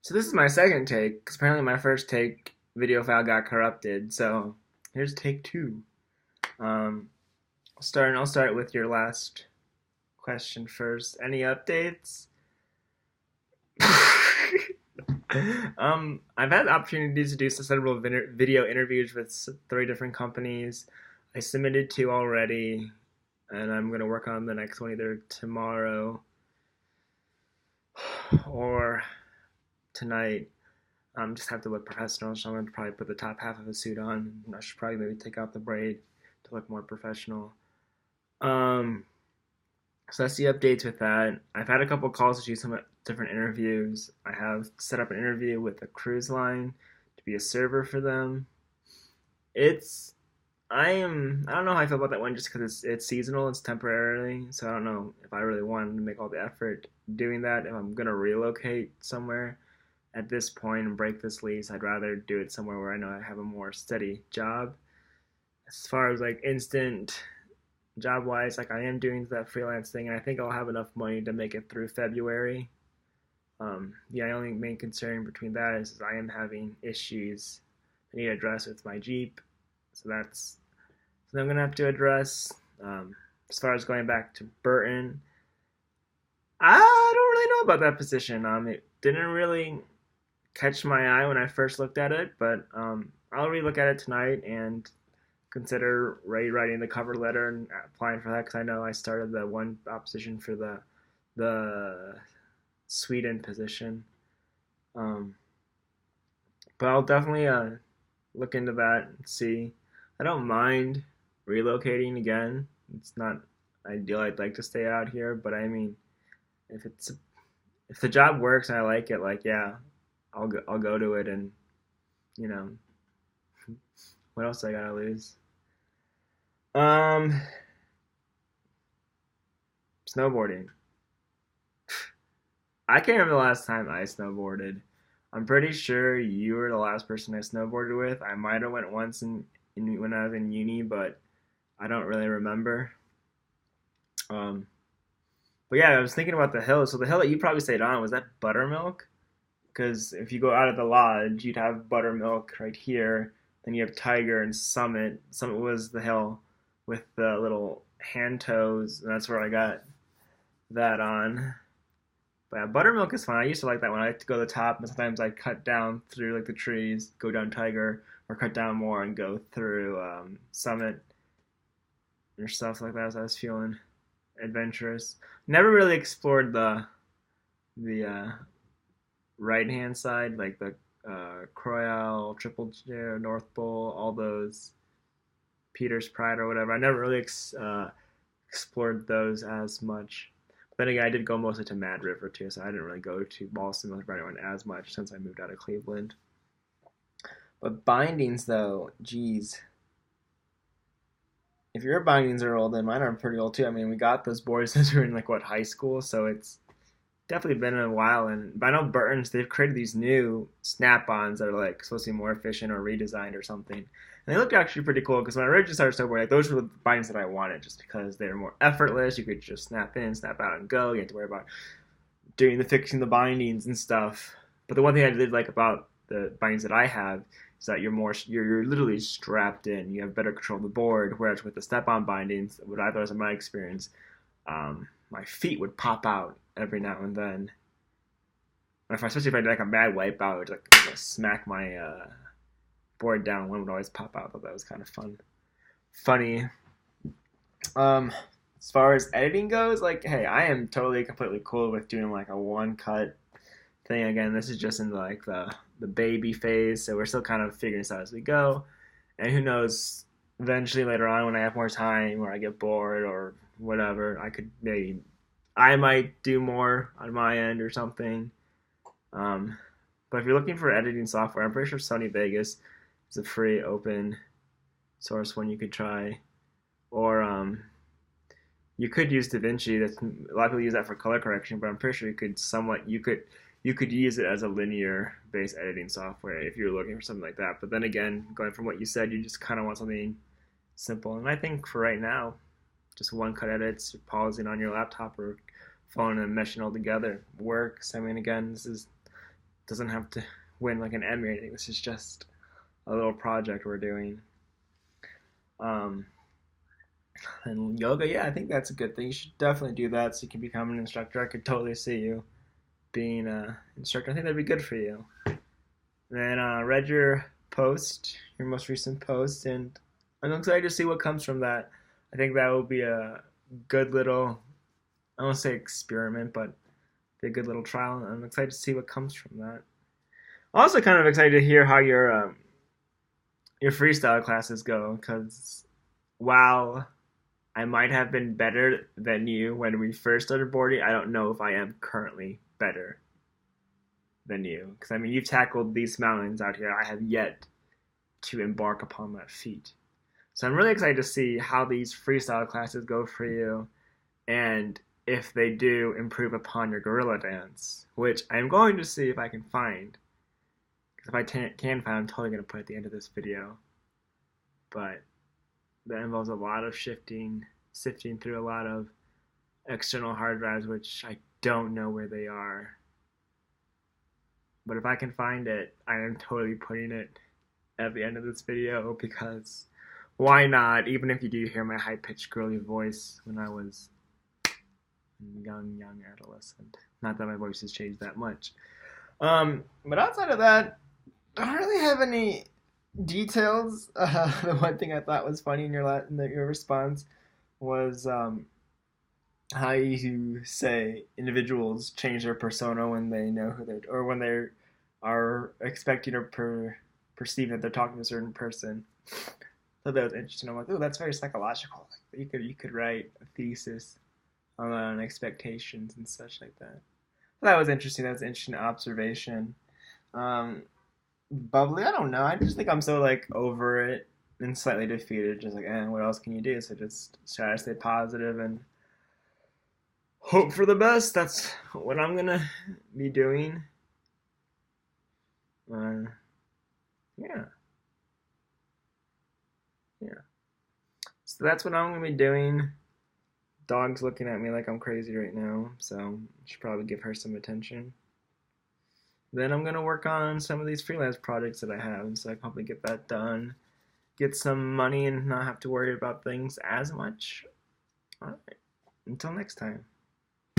So this is my second take, because apparently my first take video file got corrupted. So here's take two. Um, I'll start with your last question first. Any updates? I've had opportunities to do several video interviews with three different companies. I submitted two already, and I'm gonna work on the next one either tomorrow or tonight. Just have to look professional, so I'm gonna probably put the top half of a suit on. I should probably maybe take out the braid to look more professional. Um, so that's the updates with that. I've had a couple calls to do some different interviews. I have set up an interview with a cruise line to be a server for them. It's I don't know how I feel about that one just because it's seasonal, it's temporarily, so I don't know if I really wanted to make all the effort doing that. If I'm gonna relocate somewhere at this point and break this lease, I'd rather do it somewhere where I know I have a more steady job. As far as like instant job wise, like I am doing that freelance thing, and I think I'll have enough money to make it through February. The only main concern between that is I am having issues I need to address with my Jeep, so that's something I'm gonna have to address. As far as going back to Burton, I don't really know about that position. It didn't really catch my eye when I first looked at it, but I'll relook at it tonight and consider rewriting the cover letter and applying for that because I know I started the one opposition for the Sweden position. Um, but I'll definitely look into that and see. I don't mind relocating again. It's not ideal. I'd like to stay out here, but I mean, if it's if the job works and I like it, like yeah, I'll go to it and you know what else I gotta lose. Um, Snowboarding. I can't remember the last time I snowboarded. I'm pretty sure you were the last person I snowboarded with. I might have went once when I was in uni, but I don't really remember. Um, but yeah, I was thinking about the hill. So the hill that you probably stayed on was that Buttermilk? Because if you go out of the lodge, you'd have Buttermilk right here. Then you have Tiger and Summit. Summit was the hill with the little hand toes, and that's where I got that on. But yeah, Buttermilk is fun. I used to like that one. I like to go to the top, and sometimes I cut down through like the trees, go down Tiger, or cut down more and go through Summit or stuff like that. So I was feeling adventurous. Never really explored the right hand side, like the Croyle, Triple J, North Bowl, all those Peter's Pride or whatever. I never really explored those as much. But then again, I did go mostly to Mad River too, so I didn't really go to Boston with Brandywine as much since I moved out of Cleveland. But bindings, though, geez, if your bindings are old, then mine are pretty old too. I mean, we got those boards since we were in like what high school, so it's definitely been a while. And but I know Burton's they've created these new snap-ons that are like supposed to be more efficient or redesigned or something. And they look actually pretty cool because when I originally started snowboarding, like those were the bindings that I wanted just because they were more effortless. You could just snap in, snap out, and go. You had to worry about doing the fixing the bindings and stuff. But the one thing I did like about the bindings that I have is that you're literally strapped in. You have better control of the board. Whereas with the step-on bindings, what I thought was in my experience, my feet would pop out every now and then. Especially if I did like a mad wipeout, I would like smack my board down. One would always pop out. I thought that was kind of funny. Um, as far as editing goes, like, hey, I am totally completely cool with doing like a one cut thing. Again, this is just in like the baby phase, so we're still kind of figuring this out as we go. And who knows, eventually later on when I have more time or I get bored or whatever, I might do more on my end or something. Um, but if you're looking for editing software, I'm pretty sure Sony Vegas is a free open source one you could try. Or you could use DaVinci. That's a lot of people use that for color correction, but I'm pretty sure you could use it as a linear based editing software if you're looking for something like that. But then again, going from what you said, you just kind of want something simple. And I think for right now, just one cut edits, pausing on your laptop or phone and meshing all together works. I mean, again, this is doesn't have to win like an Emmy or anything. This is just a little project we're doing. Um, and yoga, yeah, I think that's a good thing. You should definitely do that so you can become an instructor. I could totally see you being an instructor. I think that'd be good for you. And then read your post, your most recent post, and I'm excited to see what comes from that. I think that will be a good little, I won't say experiment, but be a good little trial. I'm excited to see what comes from that. Also, kind of excited to hear how your freestyle classes go, because while I might have been better than you when we first started boarding, I don't know if I am currently better than you. Because, I mean, you've tackled these mountains out here. I have yet to embark upon that feat. So I'm really excited to see how these freestyle classes go for you, and if they do improve upon your gorilla dance, which I'm going to see if I can find. Because if I can find, I'm totally going to put it at the end of this video. But that involves a lot of sifting through a lot of external hard drives, which I don't know where they are. But if I can find it, I am totally putting it at the end of this video, because why not? Even if you do hear my high-pitched girly voice when I was young adolescent. Not that my voice has changed that much. But outside of that, I don't really have any details. The one thing I thought was funny in your response was how you say individuals change their persona when they know who they're, or when they are expecting or perceive that they're talking to a certain person. So that was interesting. I'm like, oh, that's very psychological. Like, you could write a thesis on expectations and such like that. So that was interesting. That was an interesting observation. Bubbly, I don't know. I just think I'm so like over it and slightly defeated. Just like, what else can you do? So just try to stay positive and hope for the best. That's what I'm gonna be doing. Yeah. So that's what I'm gonna be doing. Dog's looking at me like I'm crazy right now, so I should probably give her some attention. Then I'm gonna work on some of these freelance projects that I have, so I can hopefully get that done, get some money, and not have to worry about things as much. All right. Until next time.